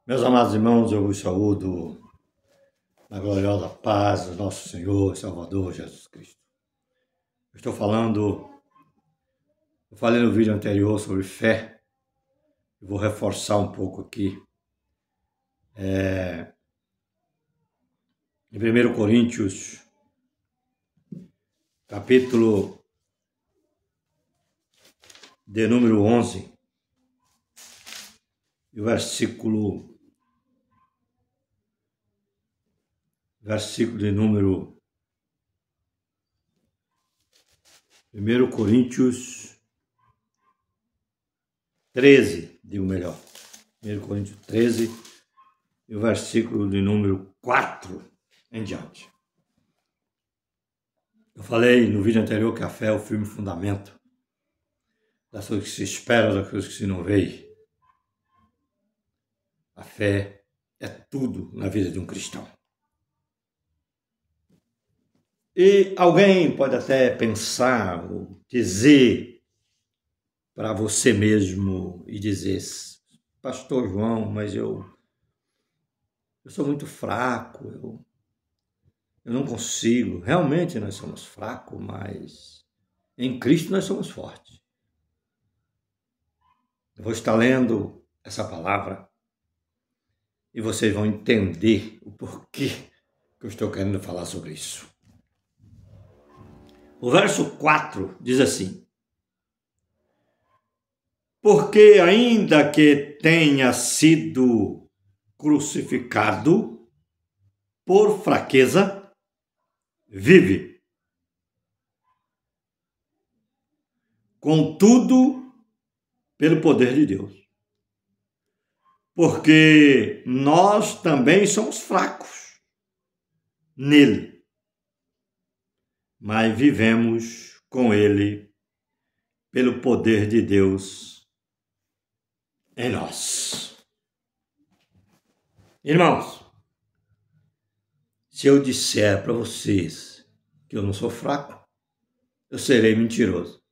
Meus amados irmãos, eu vos saúdo na gloriosa paz do nosso Senhor e Salvador Jesus Cristo. Eu falei no vídeo anterior sobre fé, eu vou reforçar um pouco aqui. Em 1 Coríntios, capítulo de número 11, e o versículo de número 1 Coríntios 13, digo melhor, 1 Coríntios 13, e o versículo de número 4 em diante. Eu falei no vídeo anterior que a fé é o firme fundamento das coisas que se esperam, das coisas que se não veem. A fé é tudo na vida de um cristão. E alguém pode até pensar ou dizer para você mesmo e dizer: Pastor João, mas eu sou muito fraco, eu não consigo. Realmente nós somos fracos, mas em Cristo nós somos fortes. Eu vou estar lendo essa palavra e vocês vão entender o porquê que eu estou querendo falar sobre isso. O verso 4 diz assim: porque ainda que tenha sido crucificado por fraqueza, vive. Contudo, pelo poder de Deus. Porque nós também somos fracos nele, mas vivemos com ele pelo poder de Deus em nós. Irmãos, se eu disser para vocês que eu não sou fraco, eu serei mentiroso.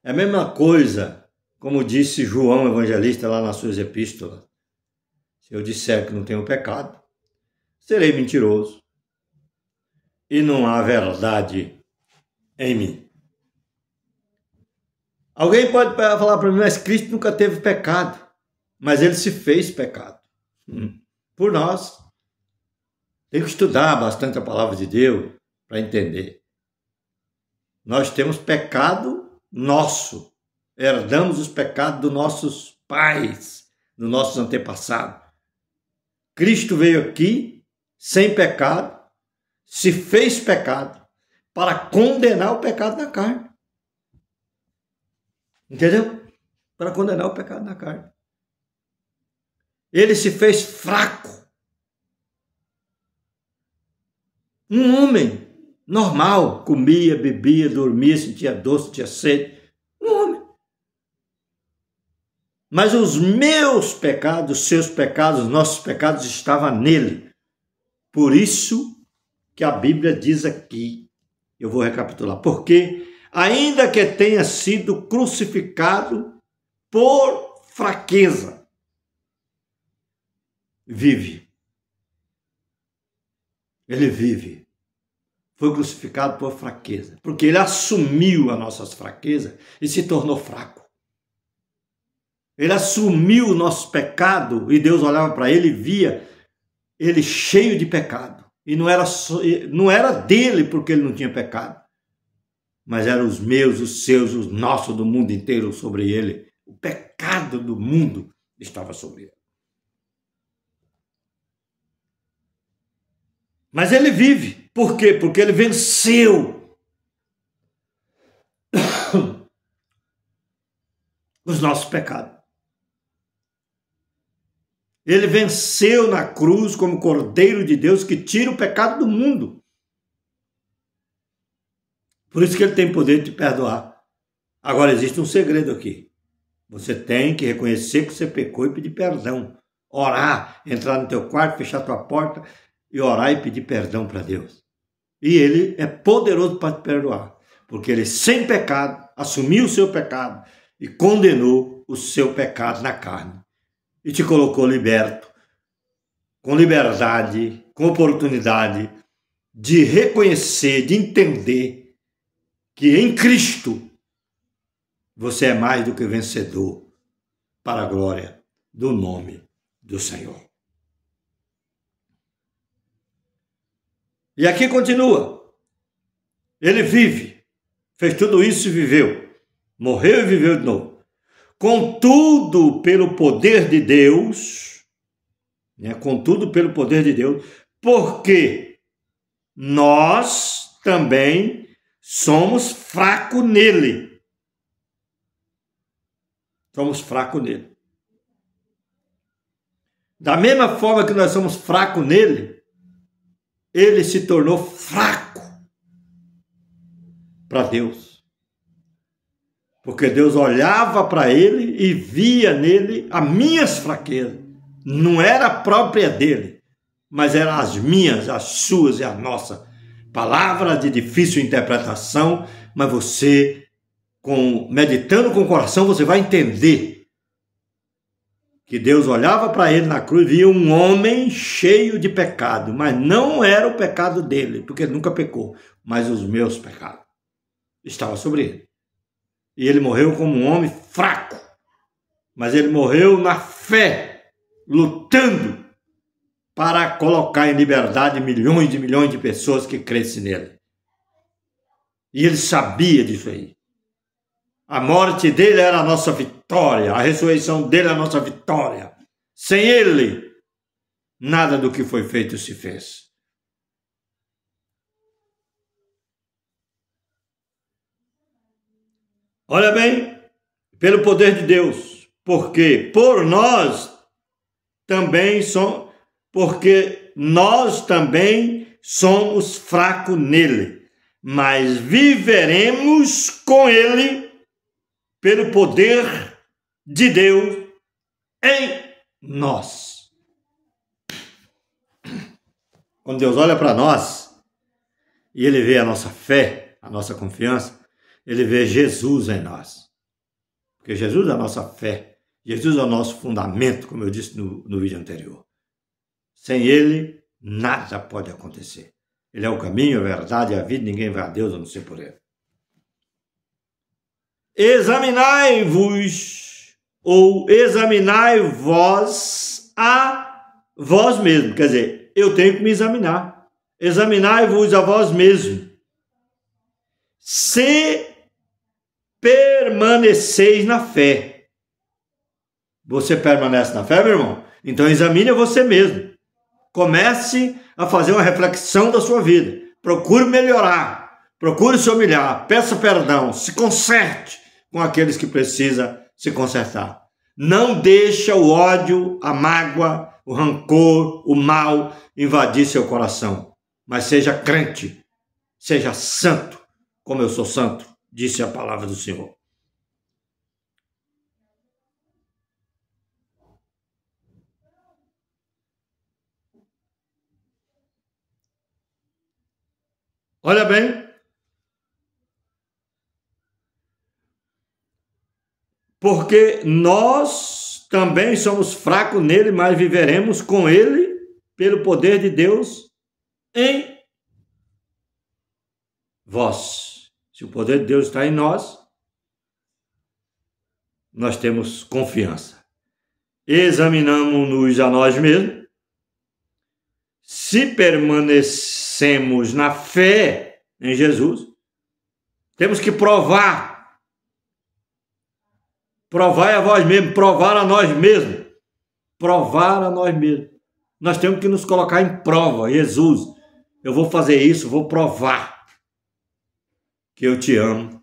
É a mesma coisa, como disse João Evangelista lá nas suas epístolas. Se eu disser que não tenho pecado, serei mentiroso e não há verdade em mim. Alguém pode falar para mim: mas Cristo nunca teve pecado, mas ele se fez pecado por nós. Tem que estudar bastante a palavra de Deus para entender. Nós temos pecado nosso, herdamos os pecados dos nossos pais, dos nossos antepassados. Cristo veio aqui sem pecado, se fez pecado para condenar o pecado na carne. Entendeu? Para condenar o pecado na carne. Ele se fez fraco. Um homem normal, comia, bebia, dormia, sentia dor, sentia sede. Um homem. Mas os meus pecados, os seus pecados, os nossos pecados estavam nele. Por isso que a Bíblia diz aqui, eu vou recapitular, porque ainda que tenha sido crucificado por fraqueza, vive. Ele vive. Foi crucificado por fraqueza, porque ele assumiu as nossas fraquezas e se tornou fraco. Ele assumiu o nosso pecado e Deus olhava para ele e via ele cheio de pecado. E não era dele porque ele não tinha pecado, mas eram os meus, os seus, os nossos, do mundo inteiro sobre ele. O pecado do mundo estava sobre ele. Mas ele vive. Por quê? Porque ele venceu os nossos pecados. Ele venceu na cruz como Cordeiro de Deus que tira o pecado do mundo. Por isso que ele tem poder de te perdoar. Agora existe um segredo aqui. Você tem que reconhecer que você pecou e pedir perdão. Orar, entrar no teu quarto, fechar tua porta e orar e pedir perdão para Deus. E ele é poderoso para te perdoar. Porque ele, sem pecado, assumiu o seu pecado e condenou o seu pecado na carne. e te colocou liberto, com liberdade, com oportunidade de reconhecer, de entender que em Cristo você é mais do que vencedor para a glória do nome do Senhor. E aqui continua. Ele vive, fez tudo isso e viveu. Morreu e viveu de novo. Contudo, pelo poder de Deus, contudo, pelo poder de Deus, porque nós também somos fracos nele. Somos fracos nele. Da mesma forma que nós somos fracos nele, ele se tornou fraco para Deus. Porque Deus olhava para ele e via nele as minhas fraquezas. Não era a própria dele, mas eram as minhas, as suas e as nossas. Palavra de difícil interpretação, mas você, meditando com o coração, você vai entender que Deus olhava para ele na cruz e via um homem cheio de pecado, mas não era o pecado dele, porque ele nunca pecou, mas os meus pecados estavam sobre ele. E ele morreu como um homem fraco, mas ele morreu na fé, lutando para colocar em liberdade milhões de pessoas que crescem nele. E ele sabia disso aí. A morte dele era a nossa vitória, a ressurreição dele é a nossa vitória. Sem ele, nada do que foi feito se fez. Olha bem, pelo poder de Deus, porque nós também somos fracos nele, mas viveremos com ele pelo poder de Deus em nós. Quando Deus olha para nós e ele vê a nossa fé, a nossa confiança, ele vê Jesus em nós. Porque Jesus é a nossa fé, Jesus é o nosso fundamento, como eu disse no vídeo anterior. Sem ele, nada pode acontecer. Ele é o caminho, a verdade e a vida, ninguém vai a Deus a não ser por ele. Examinai-vos, ou examinai-vos a vós mesmos. Quer dizer, eu tenho que me examinar. Examinai-vos a vós mesmos. Se permaneceis na fé. Você permanece na fé, meu irmão? Então examine a você mesmo. Comece a fazer uma reflexão da sua vida. Procure melhorar. Procure se humilhar. Peça perdão. Se conserte com aqueles que precisam se consertar. Não deixa o ódio, a mágoa, o rancor, o mal invadir seu coração. Mas seja crente. Seja santo, como eu sou santo, disse a palavra do Senhor. Olha bem, porque nós também somos fracos nele, mas viveremos com ele pelo poder de Deus em vós. Se o poder de Deus está em nós, nós temos confiança. Examinamos-nos a nós mesmos. Se permanecemos na fé em Jesus, temos que provar. Provar a vós mesmos, provar a nós mesmos. Provar a nós mesmos. Nós temos que nos colocar em prova. Jesus, eu vou fazer isso, vou provar que eu te amo,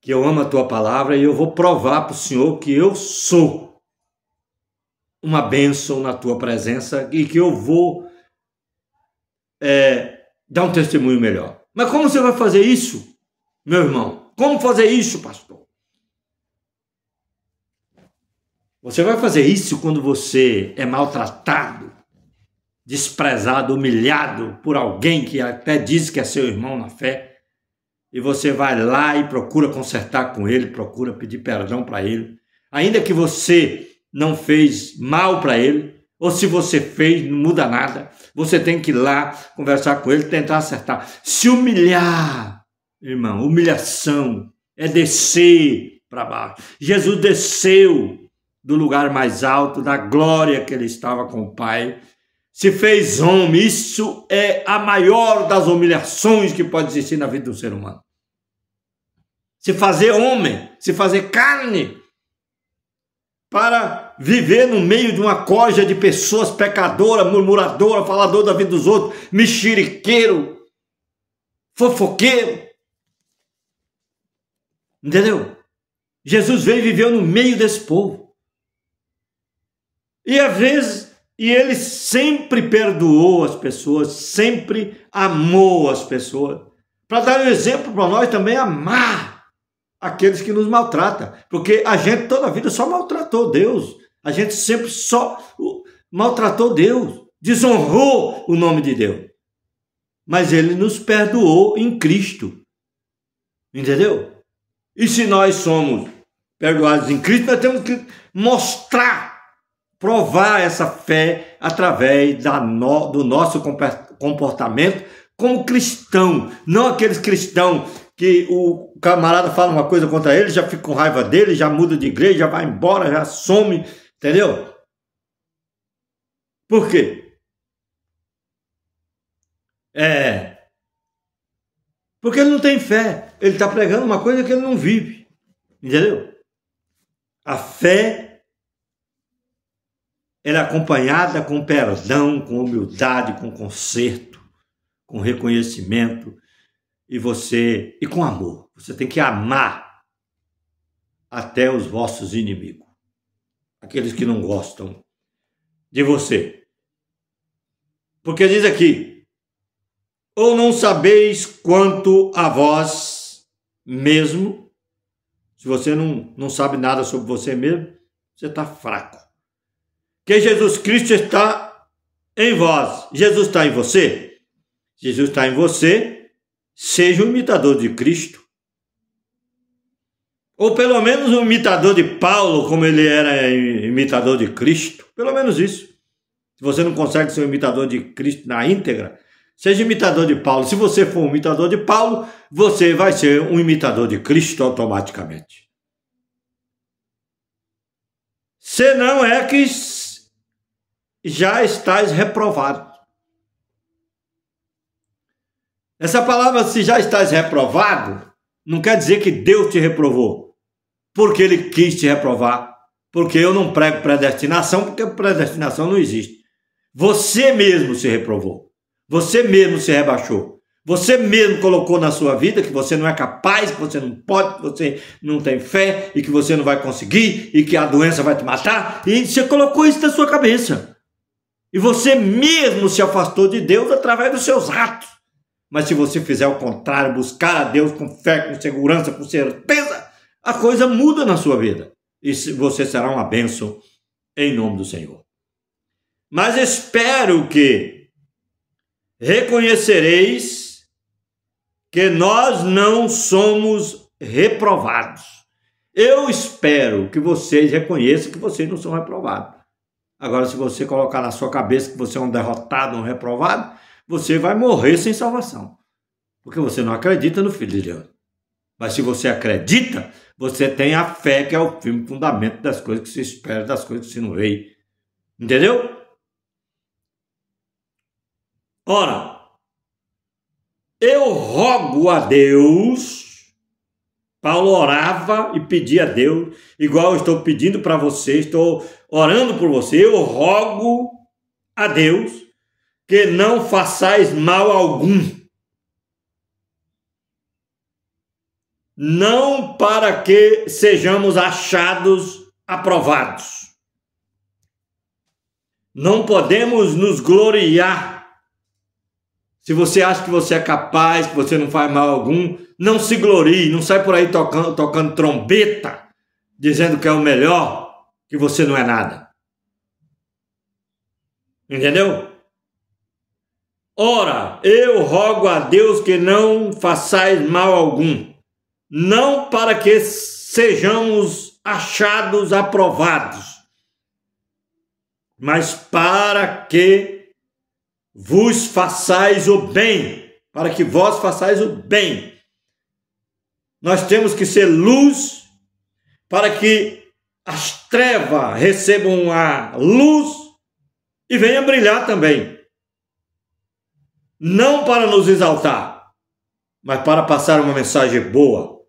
que eu amo a tua palavra e eu vou provar para o Senhor que eu sou uma bênção na tua presença e que eu vou dar um testemunho melhor. Mas como você vai fazer isso, meu irmão? Como fazer isso, pastor? Você vai fazer isso quando você é maltratado, desprezado, humilhado por alguém que até diz que é seu irmão na fé, e você vai lá e procura consertar com ele, procura pedir perdão para ele, Ainda que você não fez mal para ele, ou se você fez, não muda nada. Você tem que ir lá conversar com ele, tentar acertar. Se humilhar, irmão, humilhação é descer para baixo. Jesus desceu do lugar mais alto, da glória que ele estava com o Pai, se fez homem. Isso é a maior das humilhações que pode existir na vida do ser humano. Se fazer homem, se fazer carne, para viver no meio de uma corja de pessoas pecadoras, murmuradoras, falador da vida dos outros, mexeriqueiro, fofoqueiro. Entendeu? Jesus veio e viveu no meio desse povo. E às vezes, ele sempre perdoou as pessoas, sempre amou as pessoas. Para dar um exemplo para nós também, amar aqueles que nos maltratam. Porque a gente toda a vida só maltratou Deus. A gente sempre só maltratou Deus, desonrou o nome de Deus. Mas ele nos perdoou em Cristo. Entendeu? E se nós somos perdoados em Cristo, nós temos que mostrar, provar essa fé através do nosso comportamento como cristão. Não aqueles cristãos que o camarada fala uma coisa contra ele, já fica com raiva dele, já muda de igreja, já vai embora, já some, entendeu? Por quê? Porque ele não tem fé. Ele está pregando uma coisa que ele não vive. Entendeu? A fé, ela é acompanhada com perdão, com humildade, com conserto, com reconhecimento e com amor. Você tem que amar até os vossos inimigos, aqueles que não gostam de você. Porque diz aqui: ou não sabeis quanto a vós mesmo. Se você não sabe nada sobre você mesmo, você está fraco. Que Jesus Cristo está em vós. Jesus está em você? Jesus está em você. Seja um imitador de Cristo. Ou pelo menos um imitador de Paulo, como ele era imitador de Cristo. Pelo menos isso. Se você não consegue ser um imitador de Cristo na íntegra, seja imitador de Paulo. Se você for um imitador de Paulo, você vai ser um imitador de Cristo automaticamente. Senão é que já estás reprovado. Essa palavra, se já estás reprovado, não quer dizer que Deus te reprovou, porque ele quis te reprovar. Porque eu não prego predestinação, porque predestinação não existe. Você mesmo se reprovou. Você mesmo se rebaixou. Você mesmo colocou na sua vida que você não é capaz, que você não pode, que você não tem fé e que você não vai conseguir e que a doença vai te matar. E você colocou isso na sua cabeça. E você mesmo se afastou de Deus através dos seus atos. Mas se você fizer o contrário, buscar a Deus com fé, com segurança, com certeza, a coisa muda na sua vida. E você será uma bênção em nome do Senhor. Mas espero que reconhecereis que nós não somos reprovados. Eu espero que vocês reconheçam que vocês não são reprovados. Agora, se você colocar na sua cabeça que você é um derrotado, um reprovado, você vai morrer sem salvação. Porque você não acredita no Filho de Deus. Mas se você acredita, você tem a fé, que é o firme fundamento das coisas que se espera, das coisas que se não vê. Entendeu? Ora, eu rogo a Deus. Paulo orava e pedia a Deus, igual eu estou pedindo para você, estou orando por você. Eu rogo a Deus que não façais mal algum, não para que sejamos achados aprovados. Não podemos nos gloriar. Se você acha que você é capaz, que você não faz mal algum, não se glorie, não sai por aí tocando trombeta, dizendo que é o melhor, que você não é nada. Entendeu? Ora, eu rogo a Deus que não façais mal algum, não para que sejamos achados aprovados, mas para que vos façais o bem, para que vós façais o bem. Nós temos que ser luz para que as trevas recebam a luz e venham brilhar também. Não para nos exaltar, mas para passar uma mensagem boa,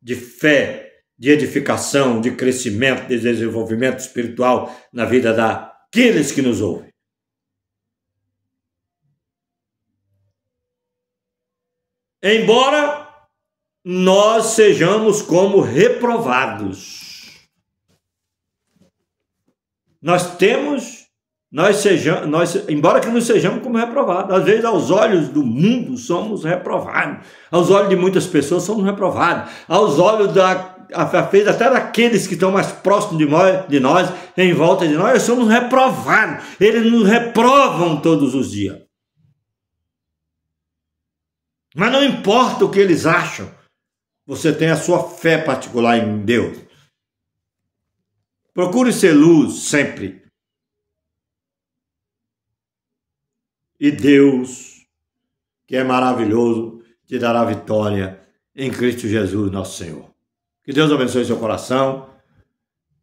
de fé, de edificação, de crescimento, de desenvolvimento espiritual na vida daqueles que nos ouvem. Embora nós sejamos como reprovados, embora que nos sejamos como reprovados, às vezes aos olhos do mundo somos reprovados, aos olhos de muitas pessoas somos reprovados, aos olhos até daqueles que estão mais próximos de nós, em volta de nós somos reprovados, eles nos reprovam todos os dias. Mas não importa o que eles acham, você tem a sua fé particular em Deus. Procure ser luz sempre. E Deus, que é maravilhoso, te dará vitória em Cristo Jesus, nosso Senhor. Que Deus abençoe seu coração.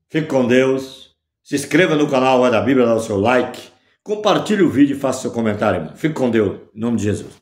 Fique com Deus. Se inscreva no canal Voz da Bíblia, dá o seu like. Compartilhe o vídeo e faça seu comentário, irmão. Fique com Deus, em nome de Jesus.